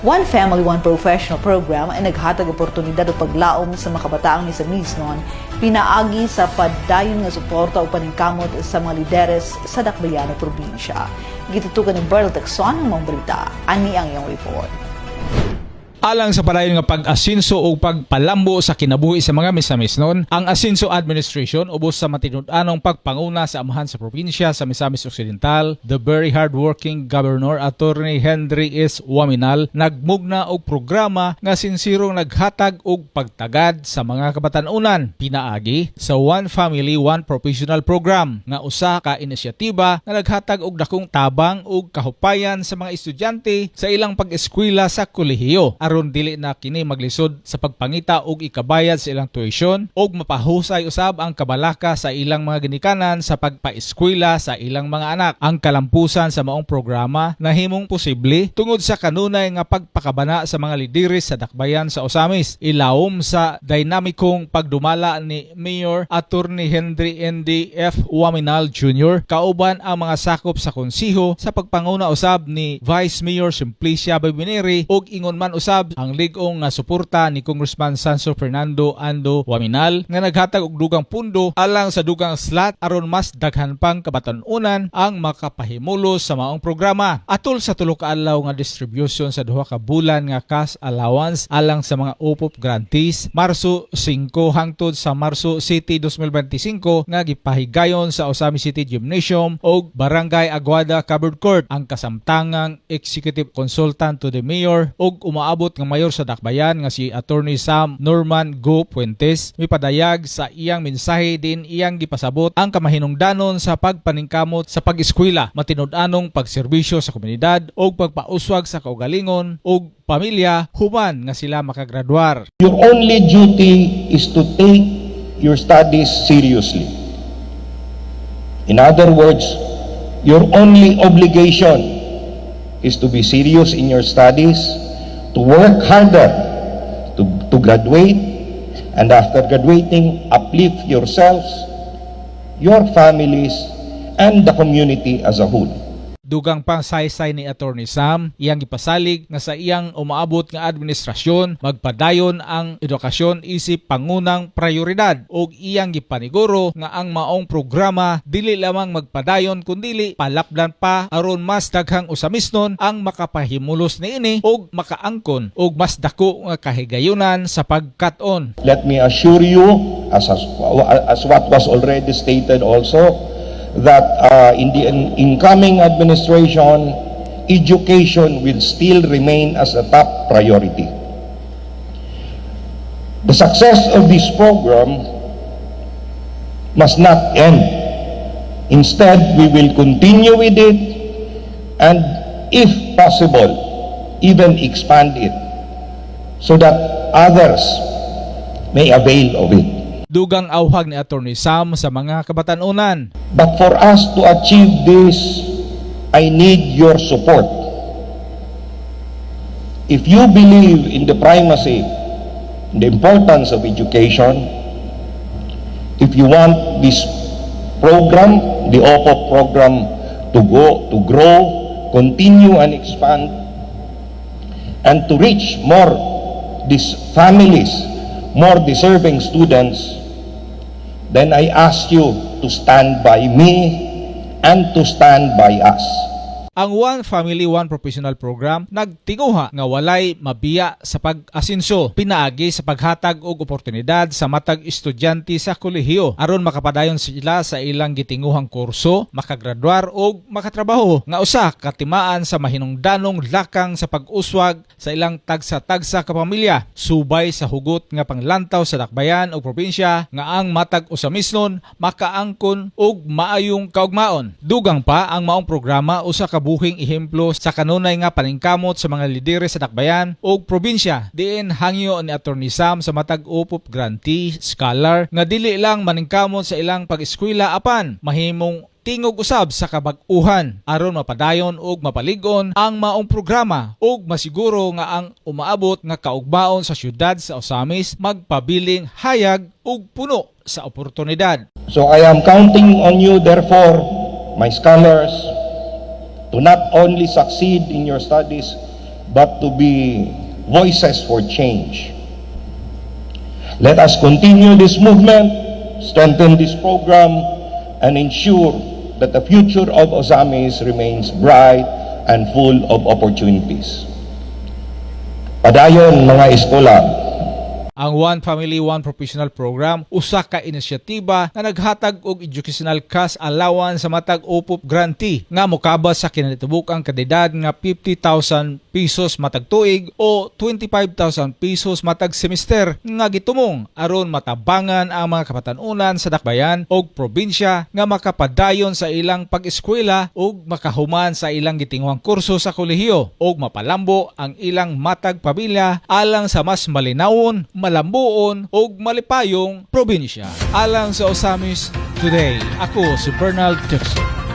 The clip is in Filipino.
One Family, One Professional program ay naghatag oportunidad o paglaom sa mga kabataang Misamis noon, pinaagi sa padayon nga suporta o paningkamot sa mga lideres sa Dakbayan o probinsya. Gitutukan ni Berl Texon ng mga balita. Ani ang iyong report. Alang sa padayon nga pag-asinso o pagpalambo sa kinabuhi sa mga Misamis noon, ang Asinso Administration ubos sa matinud-anong pagpanguna sa amahan sa probinsya sa Misamis Occidental, the very hardworking Governor Attorney Henry S. Waminal nagmugna og programa nga sinsirong naghatag og pagtagad sa mga kabatanunan pinaagi sa One Family, One Professional program nga usa ka inisyatiba nga naghatag og dakong tabang ug kahupayan sa mga estudyante sa ilang pag-eskwela sa kolehiyo aron dili na kini maglisod sa pagpangita og ikabayad sa ilang tuition og mapahusay usab ang kabalaka sa ilang mga ginikanan sa pagpaeskwela sa ilang mga anak. Ang kalampusan sa maong programa nahimong posible tungod sa kanunay nga pagpakabana sa mga lideres sa dakbayan sa Osamis. Ilawom sa dinamikong pagdumala ni Mayor Attorney Henry N.D. F. Waminal Jr. kauban ang mga sakop sa konsiho sa pagpanguna usab ni Vice Mayor Simplicia Babineri ug ingon man usab ang ligong nga suporta ni Congressman Sanso Fernando Ando Waminal nga naghatag og dugang pundo alang sa dugang slot aron mas daghan pang kabatanunan ang makapahimulos sa maong programa. Atol sa tulo ka adlaw nga distribution sa duha ka bulan nga cash allowance alang sa mga UPOP grantees Marso 5 hangtod sa Marso City 2025 nga gipahigayon sa Osamis City Gymnasium og Barangay Aguada Covered Court. Ang kasamtangang executive consultant to the mayor og umaabot nga mayor sa Dakbayan nga si Attorney Sam Norman Go Puentes mipadayag sa iyang mensahe din iyang gipasabot ang kamahinungdanon sa pagpaningkamot sa pag-eskwela, matinud-anong pagserbisyo sa komunidad o pagpauswag sa kaugalingon o pamilya human nga sila makagraduar. Your only duty is to take your studies seriously. In other words, your only obligation is to be serious in your studies, to work harder to graduate, and after graduating, uplift yourselves, your families, and the community as a whole. Dugang pang saysay ni Attorney Sam, iyang gipasalig nga sa iyang umaabot nga administrasyon magpadayon ang edukasyon isip pangunang prioridad ug iyang gipaniguro nga ang maong programa dili lamang magpadayon kundili palapdan pa aron mas daghang usamisnon ang makapahimulos niini ug makaangkon ug mas dako nga kahigayunan sa pagkat-on. Let me assure you, as what was already stated also, that in the incoming administration, education will still remain as a top priority. The success of this program must not end. Instead, we will continue with it and, if possible, even expand it so that others may avail of it. Dugang awhag ni Attorney Sam sa mga kabatanunan. But for us to achieve this, I need your support. If you believe in the primacy, the importance of education, if you want this program, the OPOP program, to grow, continue and expand, and to reach more these families, more deserving students, then I ask you to stand by me and to stand by us. Ang One Family, One Professional program nagtinguha nga walay mabiya sa pag-asinso, pinaagi sa paghatag og oportunidad sa matag estudyante sa kolehiyo aron makapadayon sila sa ilang gitinguhang kurso, makagraduar og makatrabaho nga usa katimaan sa mahinungdanong lakang sa pag-uswag sa ilang tagsa-tagsa ka pamilya, subay sa hugot nga panglantaw sa dakbayan o probinsya nga ang matag usamisnon makaangkon og maayong kaugmaon. Dugang pa ang maong programa usa ka buhing ehemplo sa kanunay nga paningkamot sa mga lideres sa dakbayan o probinsya diin hangyo ni Attorney Sam sa matag UPOP grantee scholar nga dili lang maningkamot sa ilang pag-eskwela apan mahimong tingog usab sa kabag-uhan aron mapadayon og mapaligon ang maong programa ug masiguro nga ang umaabot nga kaugmaon sa syudad sa Osamis magpabiling hayag ug puno sa oportunidad. So I am counting on you, therefore, my scholars, to not only succeed in your studies, but to be voices for change. Let us continue this movement, strengthen this program, and ensure that the future of Osamis remains bright and full of opportunities. Padayon mga eskola, Ang One Family, One Professional Program, usa ka inisyatiba nga naghatag og educational cash allowance sa matag UPOP grantee nga mokabas sa kinatibuk-ang kadedad nga 50,000 pesos matag tuig o 25,000 pesos matag semester nga gitumong aron matabangan ang mga kapatanunan sa dakbayan og probinsya nga makapadayon sa ilang pag-eskwela ug makahuman sa ilang gitingwang kurso sa kolehiyo ug mapalambo ang ilang matag pamilya alang sa mas malinawon, malambuon ug malipayong probinsya. Alang sa Osamis Today, ako si Bernal Dixon.